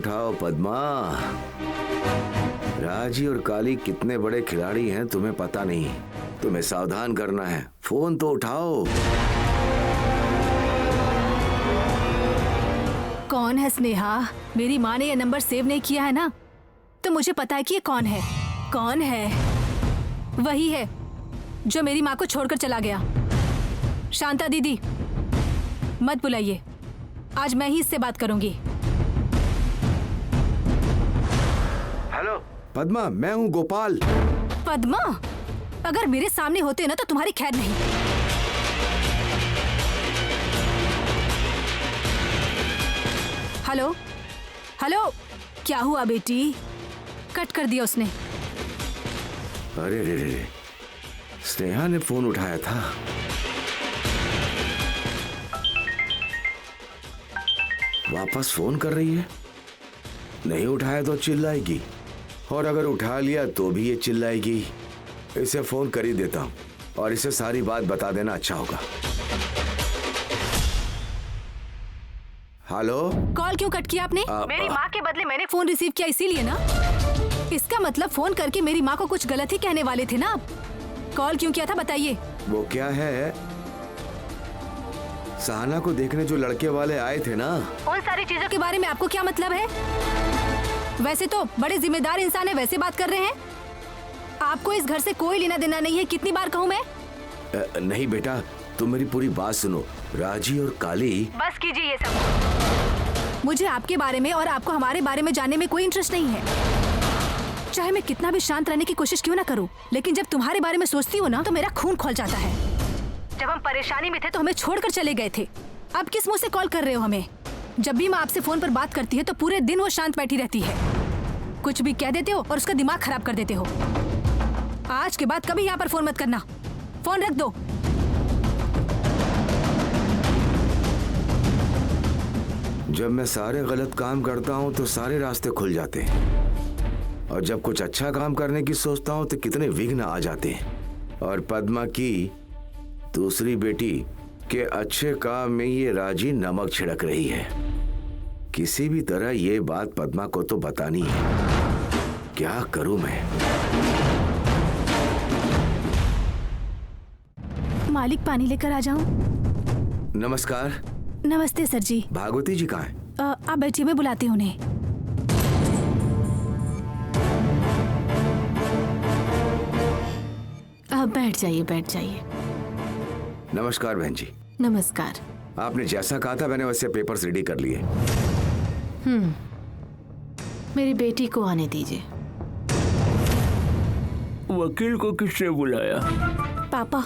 उठाओ पद्मा। राजी और काली कितने बड़े खिलाड़ी हैं तुम्हें पता नहीं। तुम्हें सावधान करना है। फोन तो उठाओ। कौन है स्नेहा? मेरी माँ ने ये नंबर सेव नहीं किया है ना, तो मुझे पता है कि ये कौन है। कौन है? वही है जो मेरी माँ को छोड़कर चला गया। शांता दीदी, मत बुलाइए, आज मैं ही इससे बात करूंगी। हेलो पद्मा, मैं हूँ गोपाल। पद्मा? अगर मेरे सामने होते ना तो तुम्हारी खैर नहीं। हेलो हेलो, क्या हुआ बेटी? कट कर दिया उसने। अरे रे रे, स्नेहा ने फोन उठाया था। वापस फोन कर रही है। नहीं उठाया तो चिल्लाएगी, और अगर उठा लिया तो भी ये चिल्लाएगी। इसे फोन कर ही देता हूँ और इसे सारी बात बता देना अच्छा होगा। हेलो। कॉल क्यों कट किया आपने? मेरी माँ के बदले मैंने फोन रिसीव किया इसीलिए ना। इसका मतलब फोन करके मेरी माँ को कुछ गलत ही कहने वाले थे ना आप। कॉल क्यों किया था बताइए। वो क्या है, सहाना को देखने जो लड़के वाले आए थे ना, उन सारी चीजों के बारे में आपको क्या मतलब है? वैसे तो बड़े जिम्मेदार इंसान है, वैसे बात कर रहे हैं। आपको इस घर से कोई लेना देना नहीं है। कितनी बार कहूँ मैं? नहीं बेटा, तुम मेरी पूरी बात सुनो। राजी और काली। बस कीजिए ये सब। मुझे आपके बारे में और आपको हमारे बारे में जानने में कोई इंटरेस्ट नहीं है। चाहे मैं कितना भी शांत रहने की कोशिश क्यों ना करूं, लेकिन जब तुम्हारे बारे में सोचती हूँ ना तो मेरा खून खौल जाता है। जब हम परेशानी में थे तो हमें छोड़कर चले गए थे। अब किस मुंह से कॉल कर रहे हो हमें? जब भी माँ आपसे फोन पर बात करती है तो पूरे दिन वो शांत बैठी रहती है। कुछ भी कह देते हो और उसका दिमाग खराब कर देते हो। आज के बाद कभी यहाँ पर फोन मत करना। फोन रख दो। जब मैं सारे गलत काम करता हूँ तो सारे रास्ते खुल जाते हैं, और जब कुछ अच्छा काम करने की सोचता हूँ तो कितने विघ्न आ जाते हैं। और पद्मा की दूसरी बेटी के अच्छे काम में ये राजी नमक छिड़क रही है। किसी भी तरह ये बात पद्मा को तो बतानी है। क्या करूं मैं? मालिक, पानी लेकर आ जाऊं? नमस्कार। नमस्ते सर जी। भागवती जी कहाँ हैं? आप बैठिए, मैं बुलाती हूँ उन्हें। आप बैठ जाइए, बैठ जाइए। नमस्कार बहन जी। नमस्कार। आपने जैसा कहा था मैंने वैसे पेपर्स रेडी कर लिए। मेरी बेटी को आने दीजिए। वकील को किसने बुलाया? पापा,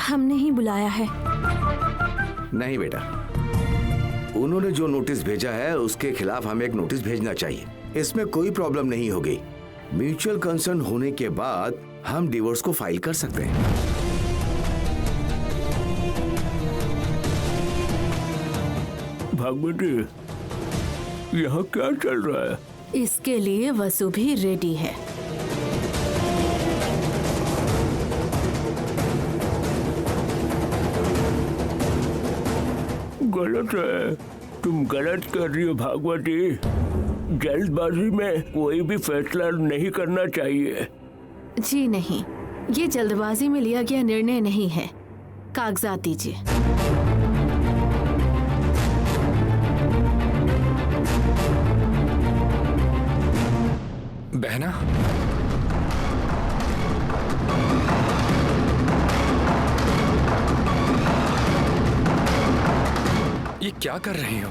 हमने ही बुलाया है। नहीं बेटा, उन्होंने जो नोटिस भेजा है उसके खिलाफ हमें एक नोटिस भेजना चाहिए। इसमें कोई प्रॉब्लम नहीं होगी। म्यूचुअल कंसर्न होने के बाद हम डिवोर्स को फाइल कर सकते हैं। भागवती, यहाँ क्या चल रहा है? इसके लिए वसु भी रेडी है। गलत है, तुम गलत कर रही हो भागवती। जल्दबाजी में कोई भी फैसला नहीं करना चाहिए। जी नहीं, ये जल्दबाजी में लिया गया निर्णय नहीं है। कागजात दीजिए। बहना, ये क्या कर रही हो?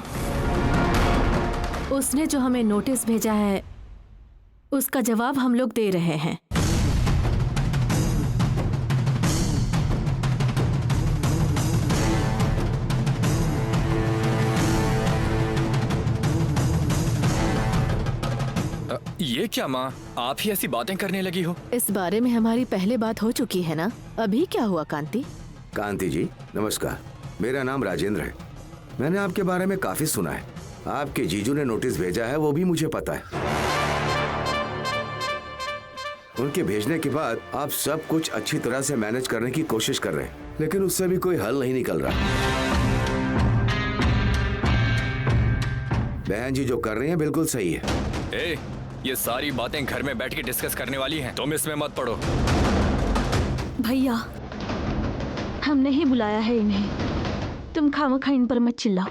उसने जो हमें नोटिस भेजा है उसका जवाब हम लोग दे रहे हैं। ये क्या माँ, आप ही ऐसी बातें करने लगी हो? इस बारे में हमारी पहले बात हो चुकी है ना। अभी क्या हुआ कांति? कांति जी नमस्कार, मेरा नाम राजेंद्र है। मैंने आपके बारे में काफी सुना है। आपके जीजू ने नोटिस भेजा है वो भी मुझे पता है। उनके भेजने के बाद आप सब कुछ अच्छी तरह से मैनेज करने की कोशिश कर रहे हैं, लेकिन उससे भी कोई हल नहीं निकल रहा। बहन जी जो कर रही हैं बिल्कुल सही है। ए, ये सारी बातें घर में बैठ के डिस्कस करने वाली हैं, तुम इसमें मत पड़ो। भैया, हमने ही बुलाया है इन्हें, तुम खामखा इन पर मत चिल्लाओ।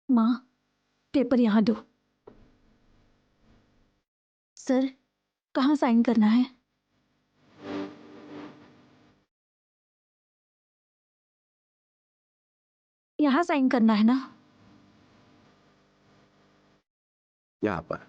माँ, पेपर यहाँ दो। सर, कहाँ साइन करना है? यहाँ साइन करना है ना? यहाँ पर।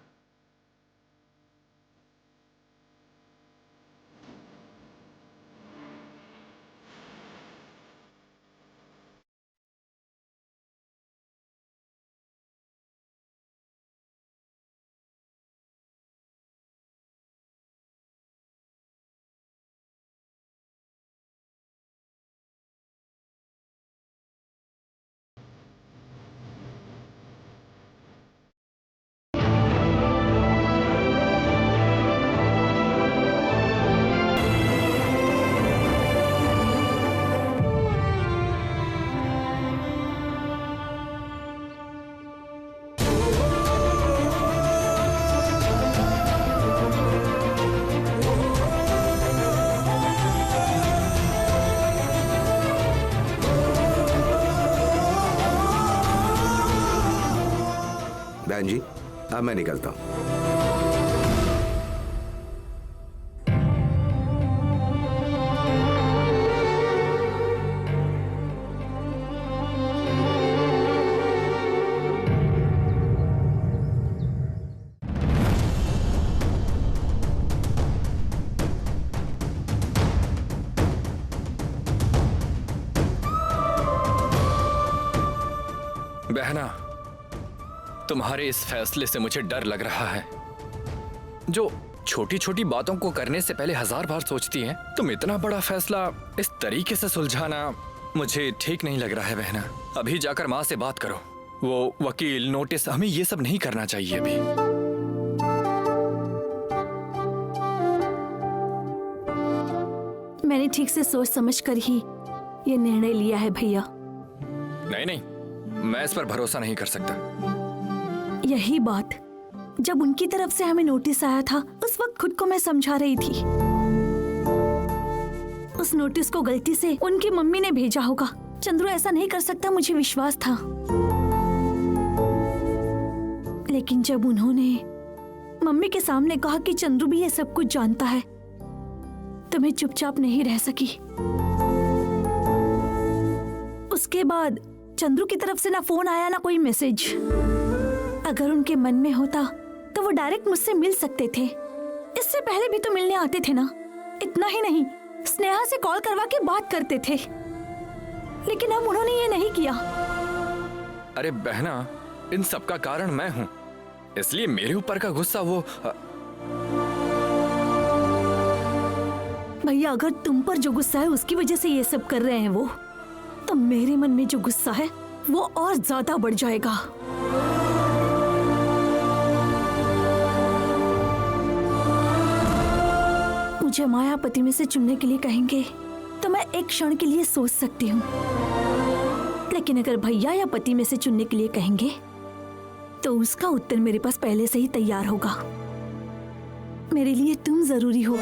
बहन जी अब मैं निकलता हूँ। बहना, तुम्हारे इस फैसले से मुझे डर लग रहा है। जो छोटी छोटी बातों को करने से पहले 1000 बार सोचती हैं, तुम इतना बड़ा फैसला इस तरीके से सुलझाना मुझे ठीक नहीं लग रहा है बहना। अभी जाकर माँ से बात करो। वो वकील, नोटिस, हमें ये सब नहीं करना चाहिए अभी। मैंने ठीक से सोच समझ कर ही ये निर्णय लिया है भैया। नहीं नहीं, मैं इस पर भरोसा नहीं कर सकता। यही बात जब उनकी तरफ से हमें नोटिस आया था, उस वक्त खुद को मैं समझा रही थी। उस नोटिस को गलती से उनकी मम्मी ने भेजा होगा। चंद्रू ऐसा नहीं कर सकता, मुझे विश्वास था। लेकिन जब उन्होंने मम्मी के सामने कहा कि चंद्रू भी ये सब कुछ जानता है, तो मैं चुपचाप नहीं रह सकी। उसके बाद चंद्रू की तरफ से ना फोन आया ना कोई मैसेज। अगर उनके मन में होता तो वो डायरेक्ट मुझसे मिल सकते थे। इससे पहले भी तो मिलने आते थे ना। इतना ही नहीं, स्नेहा से कॉल करवा के बात करते थे। लेकिन अब उन्होंने ये नहीं किया। अरे बहना, इन सब का कारण मैं हूँ, इसलिए मेरे ऊपर का गुस्सा वो भैया, अगर तुम पर जो गुस्सा है उसकी वजह से ये सब कर रहे हैं वो, तो मेरे मन में जो गुस्सा है वो और ज्यादा बढ़ जाएगा। मुझे मायापति में से चुनने के लिए कहेंगे तो मैं एक क्षण के लिए सोच सकती हूँ, लेकिन अगर भैया या पति में से चुनने के लिए कहेंगे तो उसका उत्तर मेरे पास पहले से ही तैयार होगा। मेरे लिए तुम जरूरी हो।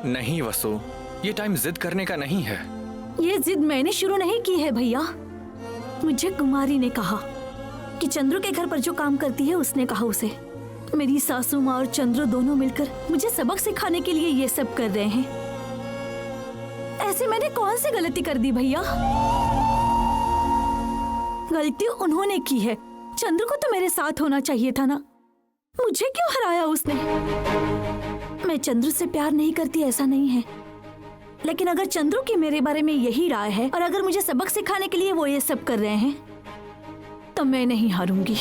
नहीं वसु, ये टाइम जिद करने का नहीं है। ये जिद मैंने शुरू नहीं की है भैया। मुझे कुमारी ने कहा कि चंद्रू के घर पर जो काम करती है उसने कहा उसे। मेरी सासू माँ और चंद्रू दोनों मिलकर मुझे सबक सिखाने के लिए ये सब कर रहे हैं। ऐसे मैंने कौन सी गलती कर दी भैया? गलती उन्होंने की है। चंद्रू को तो मेरे साथ होना चाहिए था ना। मुझे क्यों हराया उसने? मैं चंद्रू से प्यार नहीं करती ऐसा नहीं है, लेकिन अगर चंद्रू की मेरे बारे में यही राय है और अगर मुझे सबक सिखाने के लिए वो ये सब कर रहे हैं, तो मैं नहीं हारूंगी।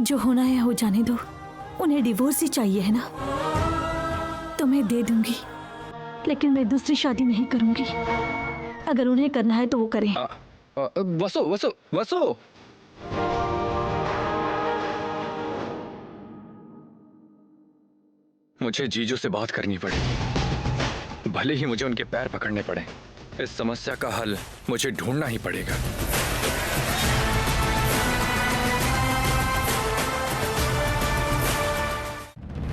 जो होना है हो जाने दो। उन्हें डिवोर्स ही चाहिए है ना, तो मैं दे दूंगी, लेकिन मैं दूसरी शादी नहीं करूंगी। अगर उन्हें करना है तो वो करें। वसु वसु वसु, मुझे जीजू से बात करनी पड़ेगी, भले ही मुझे उनके पैर पकड़ने पड़े। इस समस्या का हल मुझे ढूंढना ही पड़ेगा।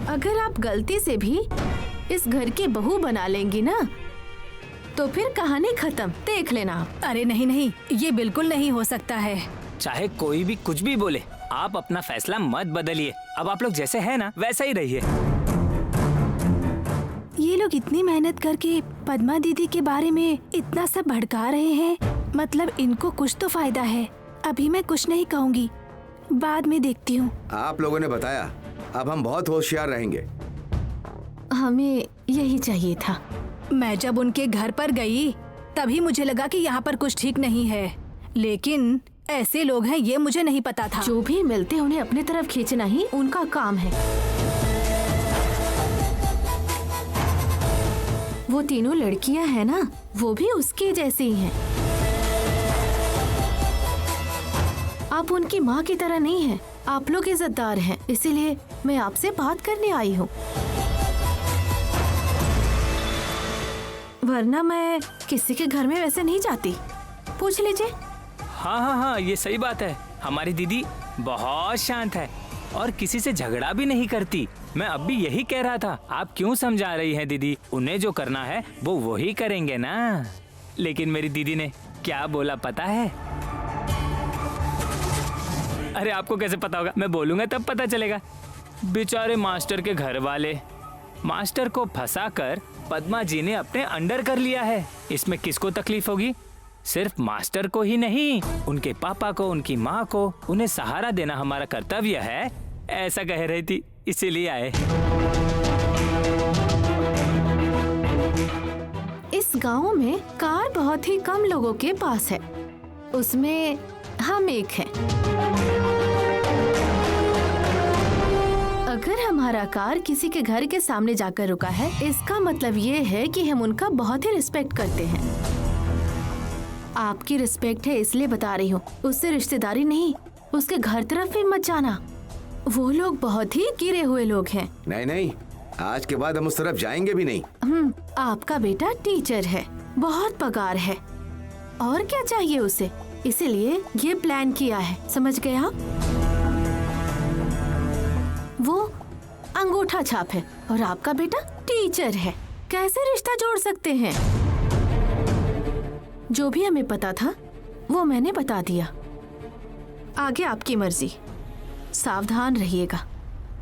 अगर आप गलती से भी इस घर की बहू बना लेंगी ना तो फिर कहानी खत्म, देख लेना। अरे नहीं नहीं, ये बिल्कुल नहीं हो सकता है। चाहे कोई भी कुछ भी बोले, आप अपना फैसला मत बदलिए। अब आप लोग जैसे हैं ना वैसा ही रहिए। ये लोग इतनी मेहनत करके पद्मा दीदी के बारे में इतना सब भड़का रहे हैं, मतलब इनको कुछ तो फायदा है। अभी मैं कुछ नहीं कहूँगी, बाद में देखती हूँ। आप लोगों ने बताया, अब हम बहुत होशियार रहेंगे। हमें यही चाहिए था। मैं जब उनके घर पर गई तभी मुझे लगा कि यहाँ पर कुछ ठीक नहीं है, लेकिन ऐसे लोग हैं ये मुझे नहीं पता था। जो भी मिलते उन्हें अपनी तरफ खींचना ही उनका काम है। वो तीनों लड़कियां हैं ना, वो भी उसके जैसी ही हैं। आप उनकी माँ की तरह नहीं हैं, आप लोग इज्जतदार हैं, इसीलिए मैं आपसे बात करने आई हूँ। वरना मैं किसी के घर में वैसे नहीं जाती, पूछ लीजिए। हाँ, ये सही बात है। हमारी दीदी बहुत शांत है और किसी से झगड़ा भी नहीं करती। मैं अब भी यही कह रहा था, आप क्यों समझा रही हैं दीदी? उन्हें जो करना है वो वही करेंगे ना। लेकिन मेरी दीदी ने क्या बोला पता है? अरे आपको कैसे पता होगा? मैं बोलूंगा तब पता चलेगा। बेचारे मास्टर के घर वाले मास्टर को फंसाकर पद्मा जी ने अपने अंडर कर लिया है। इसमें किसको तकलीफ होगी? सिर्फ मास्टर को ही नहीं, उनके पापा को, उनकी माँ को। उन्हें सहारा देना हमारा कर्तव्य है, ऐसा कह रही थी, इसीलिए आए। इस गांव में कार बहुत ही कम लोगों के पास है, उसमें हम एक हैं। अगर हमारा कार किसी के घर के सामने जाकर रुका है, इसका मतलब ये है कि हम उनका बहुत ही रिस्पेक्ट करते हैं। आपकी रिस्पेक्ट है इसलिए बता रही हूँ, उससे रिश्तेदारी नहीं, उसके घर तरफ भी मत जाना। वो लोग बहुत ही गिरे हुए लोग हैं। नहीं नहीं, आज के बाद हम उस तरफ जाएंगे भी नहीं। आपका बेटा टीचर है, बहुत पगार है, और क्या चाहिए उसे? इसीलिए ये प्लान किया है, समझ गए आप? वो अंगूठा छाप है और आपका बेटा टीचर है, कैसे रिश्ता जोड़ सकते हैं? जो भी हमें पता था वो मैंने बता दिया, आगे आपकी मर्जी। सावधान रहिएगा।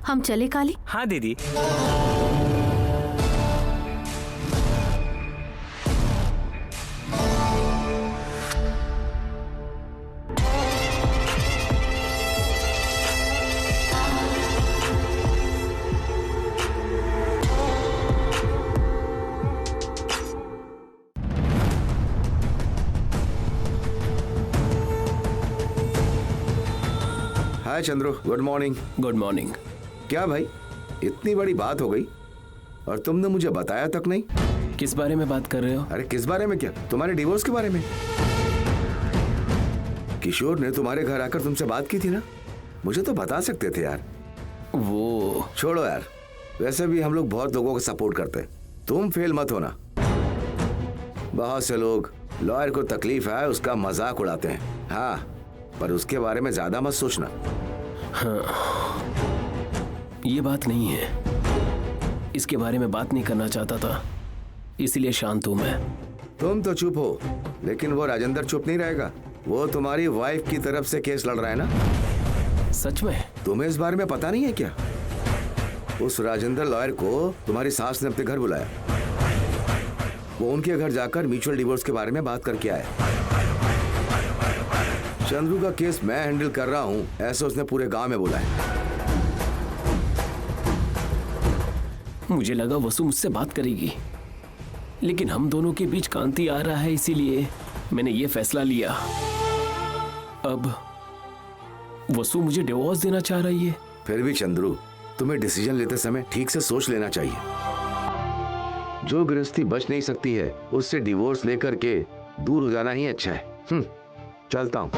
हम चले काली? हाँ दीदी। Hi Chandru, good morning. Good morning. क्या भाई, इतनी बड़ी बात हो गई और तुमने मुझे बताया तक नहीं? किस बारे में बात कर रहे हो? अरे किस बारे में? क्या तुम्हारे डिवोर्स के बारे में? किशोर ने तुम्हारे घर आकर तुमसे बात की थी ना, मुझे तो बता सकते थे यार। वो छोड़ो यार, वैसे भी हम लोग बहुत लोगों को सपोर्ट करते हैं, तुम फेल मत होना। बहुत से लोग लॉयर को तकलीफ है उसका मजाक उड़ाते हैं, हाँ, पर उसके बारे में ज्यादा मत सोचना। हाँ, ये बात नहीं है, इसके बारे में बात नहीं करना चाहता था, इसीलिए शांत हूं मैं। तुम तो चुप हो, लेकिन वो राजेंद्र चुप नहीं रहेगा। वो तुम्हारी वाइफ की तरफ से केस लड़ रहा है ना? सच में? तुम्हें इस बारे में पता नहीं है क्या? उस राजेंद्र लॉयर को तुम्हारी सास ने अपने घर बुलाया, वो उनके घर जाकर म्यूचुअल डिवोर्स के बारे में बात करके आया। चंद्रू का केस मैं हैंडल कर रहा हूं, ऐसा उसने पूरे गांव में बोला है। मुझे लगा वसु मुझसे बात करेगी, लेकिन हम दोनों के बीच कांति आ रहा है, इसीलिए मैंने ये फैसला लिया। अब वसु मुझे डिवोर्स देना चाह रही है। फिर भी चंद्रू, तुम्हें डिसीजन लेते समय ठीक से सोच लेना चाहिए। जो गृहस्थी बच नहीं सकती है, उससे डिवोर्स लेकर के दूर हो जाना ही अच्छा है। चलता हूं।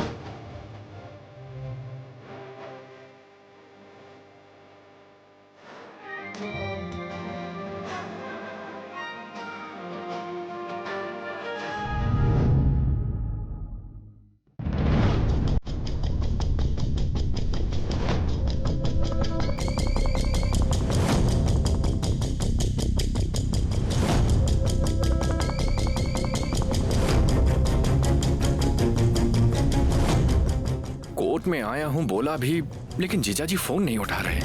कोर्ट में आया हूं बोला भी, लेकिन जीजाजी फोन नहीं उठा रहे।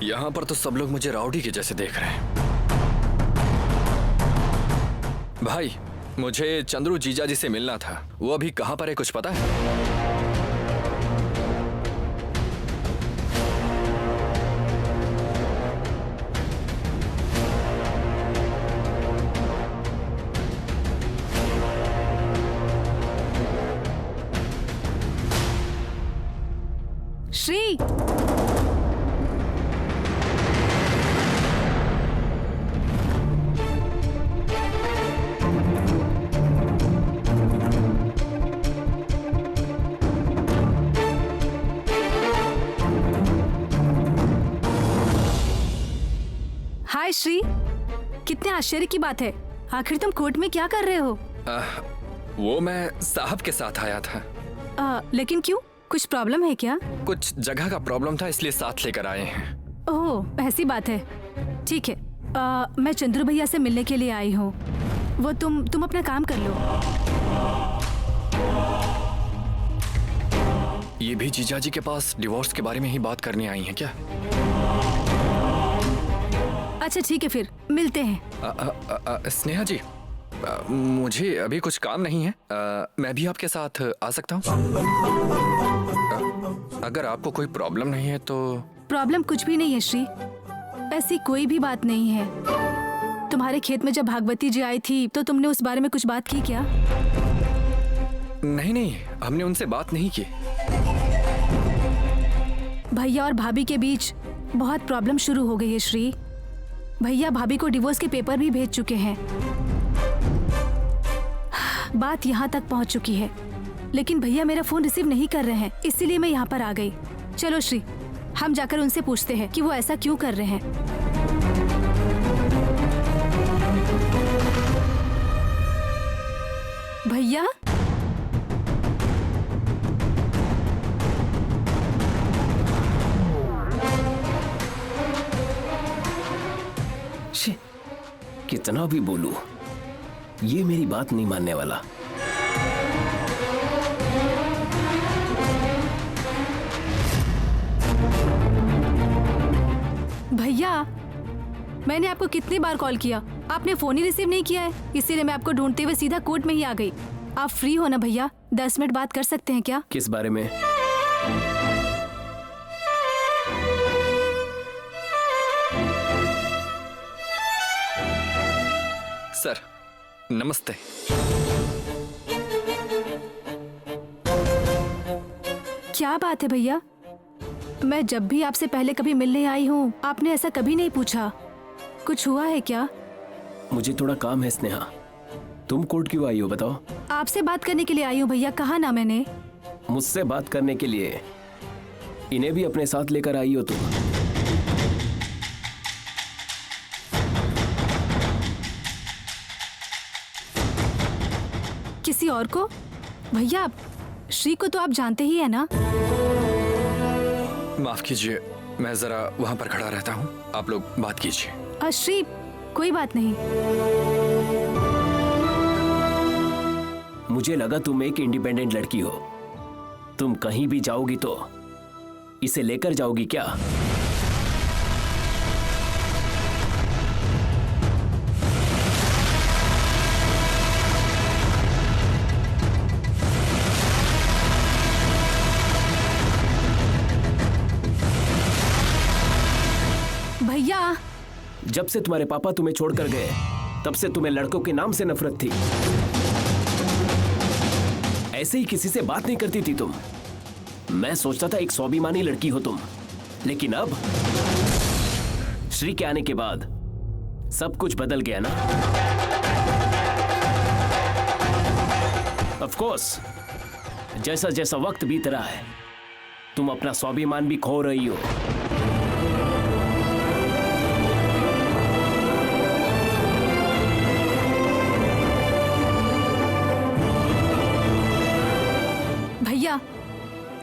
यहां पर तो सब लोग मुझे राउडी के जैसे देख रहे हैं। भाई, मुझे चंद्रू जीजाजी से मिलना था। वो अभी कहां पर है, कुछ पता है? श्री, हाय श्री, कितने आश्चर्य की बात है। आखिर तुम कोर्ट में क्या कर रहे हो? वो मैं साहब के साथ आया था। लेकिन क्यों, कुछ प्रॉब्लम है क्या? कुछ जगह का प्रॉब्लम था, इसलिए साथ लेकर आए हैं। ओह, ऐसी बात है। ठीक है, मैं चंद्रू भैया से मिलने के लिए आई हूँ। वो तुम अपना काम कर लो। ये भी जीजाजी के पास डिवोर्स के बारे में ही बात करने आई हैं क्या? अच्छा ठीक है, फिर मिलते हैं। स्नेहा जी, मुझे अभी कुछ काम नहीं है। मैं भी आपके साथ आ सकता हूँ? अगर आपको कोई प्रॉब्लम नहीं है तो। प्रॉब्लम कुछ भी नहीं है श्री, ऐसी कोई भी बात नहीं है। तुम्हारे खेत में जब भागवती जी आई थी तो तुमने उस बारे में कुछ बात की क्या? नहीं, हमने उनसे बात नहीं की। भैया और भाभी के बीच बहुत प्रॉब्लम शुरू हो गई है श्री। भैया भाभी को डिवोर्स के पेपर भी भेज चुके हैं। बात यहाँ तक पहुँच चुकी है, लेकिन भैया मेरा फोन रिसीव नहीं कर रहे हैं, इसीलिए मैं यहाँ पर आ गई। चलो श्री, हम जाकर उनसे पूछते हैं कि वो ऐसा क्यों कर रहे हैं। भैया, कितना भी बोलूं, ये मेरी बात नहीं मानने वाला। भैया, मैंने आपको कितनी बार कॉल किया, आपने फोन ही रिसीव नहीं किया है, इसीलिए मैं आपको ढूंढते हुए सीधा कोर्ट में ही आ गई। आप फ्री हो ना भैया? 10 मिनट बात कर सकते हैं क्या? किस बारे में? सर नमस्ते। क्या बात है भैया, मैं जब भी आपसे पहले कभी मिलने आई हूँ आपने ऐसा कभी नहीं पूछा। कुछ हुआ है क्या? मुझे थोड़ा काम है स्नेहा। तुम कोर्ट क्यों आई हो बताओ? आपसे बात करने के लिए आई हूँ भैया, कहा ना मैंने। मुझसे बात करने के लिए इन्हें भी अपने साथ लेकर आई हो तुम? किसी और को? भैया श्री को तो आप जानते ही है ना। माफ कीजिए, मैं जरा वहां पर खड़ा रहता हूँ, आप लोग बात कीजिए। श्री, कोई बात नहीं। मुझे लगा तुम एक इंडिपेंडेंट लड़की हो। तुम कहीं भी जाओगी तो इसे लेकर जाओगी क्या? भैया, जब से तुम्हारे पापा तुम्हें छोड़कर गए तब से तुम्हें लड़कों के नाम से नफरत थी। ऐसे ही किसी से बात नहीं करती थी तुम। मैं सोचता था एक स्वाभिमानी लड़की हो तुम, लेकिन अब श्री के आने के बाद सब कुछ बदल गया ना। ऑफ कोर्स, जैसा जैसा वक्त बीत रहा है तुम अपना स्वाभिमान भी खो रही हो। भैया,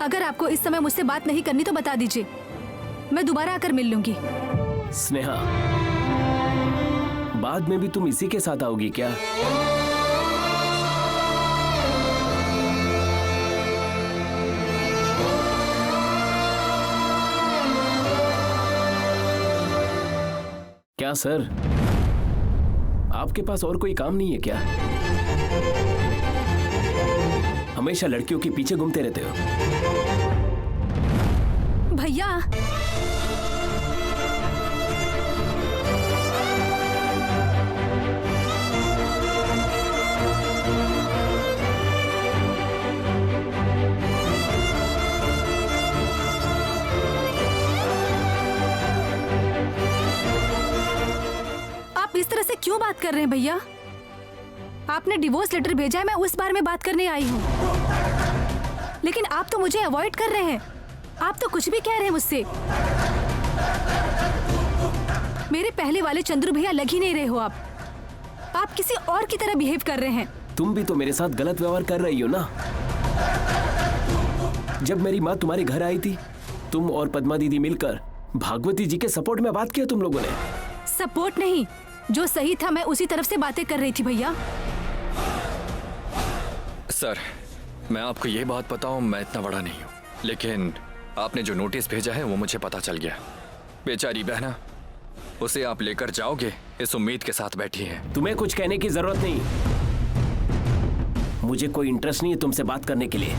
अगर आपको इस समय मुझसे बात नहीं करनी तो बता दीजिए, मैं दोबारा आकर मिल लूंगी। स्नेहा, बाद में भी तुम इसी के साथ आओगी क्या? क्या सर, आपके पास और कोई काम नहीं है क्या? हमेशा लड़कियों के पीछे घूमते रहते हो। भैया, आप इस तरह से क्यों बात कर रहे हैं भैया? आपने डिवोर्स लेटर भेजा है, मैं उस बारे में बात करने आई हूँ। लेकिन आप तो मुझे अवॉइड कर रहे हैं। आप तो कुछ भी कह रहे हैं मुझसे। मेरे पहले वाले चंद्रू भैया लग ही नहीं रहे हो आप किसी और की तरह बिहेव कर रहे हैं। तुम भी तो मेरे साथ गलत व्यवहार कर रही हो ना। जब मेरी माँ तुम्हारे घर आई थी, तुम और पद्मा दीदी मिलकर भागवती जी के सपोर्ट में बात किया तुम लोगों ने। सपोर्ट नहीं, जो सही था मैं उसी तरफ से बातें कर रही थी भैया। सर, मैं आपको ये बात बताऊं, मैं इतना बड़ा नहीं हूं, लेकिन आपने जो नोटिस भेजा है वो मुझे पता चल गया। बेचारी बहना, उसे आप लेकर जाओगे इस उम्मीद के साथ बैठी है। तुम्हें कुछ कहने की जरूरत नहीं। मुझे कोई इंटरेस्ट नहीं है तुमसे बात करने के लिए।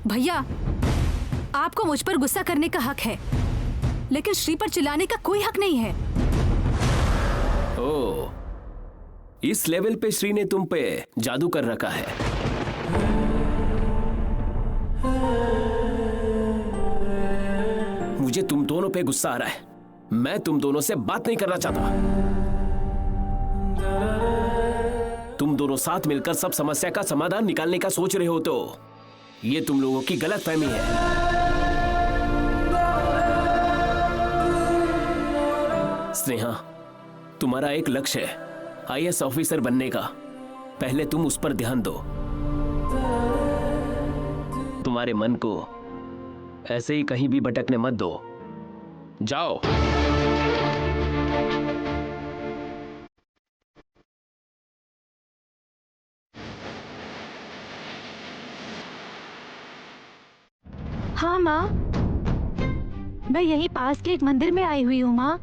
भैया, आपको मुझ पर गुस्सा करने का हक है, लेकिन श्री पर चिल्लाने का कोई हक नहीं है। ओह, इस लेवल पे श्री ने तुम पे जादू कर रखा है। मुझे तुम दोनों पे गुस्सा आ रहा है। मैं तुम दोनों से बात नहीं करना चाहता। तुम दोनों साथ मिलकर सब समस्या का समाधान निकालने का सोच रहे हो तो ये तुम लोगों की गलतफहमी है। स्नेहा, तुम्हारा एक लक्ष्य है IAS ऑफिसर बनने का। पहले तुम उस पर ध्यान दो। तुम्हारे मन को ऐसे ही कहीं भी भटकने मत दो। जाओ। हाँ माँ, मैं यहीं पास के एक मंदिर में आई हुई हूँ माँ।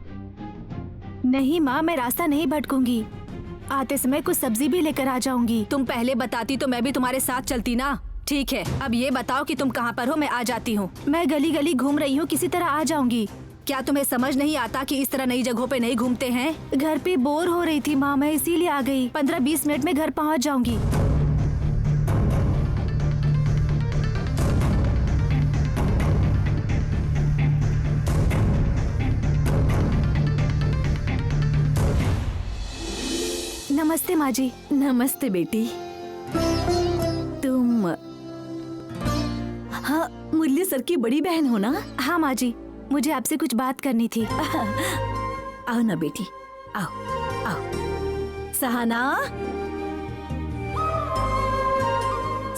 नहीं माँ, मैं रास्ता नहीं भटकूंगी। आते समय कुछ सब्जी भी लेकर आ जाऊंगी। तुम पहले बताती तो मैं भी तुम्हारे साथ चलती ना। ठीक है, अब ये बताओ कि तुम कहाँ पर हो, मैं आ जाती हूँ। मैं गली गली घूम रही हूँ, किसी तरह आ जाऊंगी। क्या तुम्हें समझ नहीं आता कि इस तरह नई जगहों पे नहीं घूमते हैं? घर पे बोर हो रही थी माँ, मैं इसीलिए आ गई। 15-20 मिनट में घर पहुँच जाऊंगी। नमस्ते माँ जी। नमस्ते बेटी। तुम हाँ, मुरली सर की बड़ी बहन हो ना? हाँ माँ जी, मुझे आपसे कुछ बात करनी थी। आओ ना बेटी, आओ आओ। सहाना,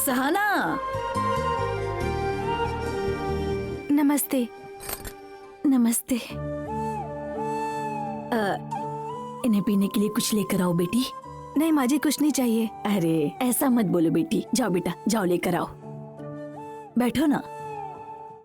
सहाना। नमस्ते। नमस्ते। इन्हें पीने के लिए कुछ लेकर आओ बेटी। नहीं माँ जी, कुछ नहीं चाहिए। अरे ऐसा मत बोलो बेटी। जाओ बेटा, जाओ लेकर आओ। बैठो ना।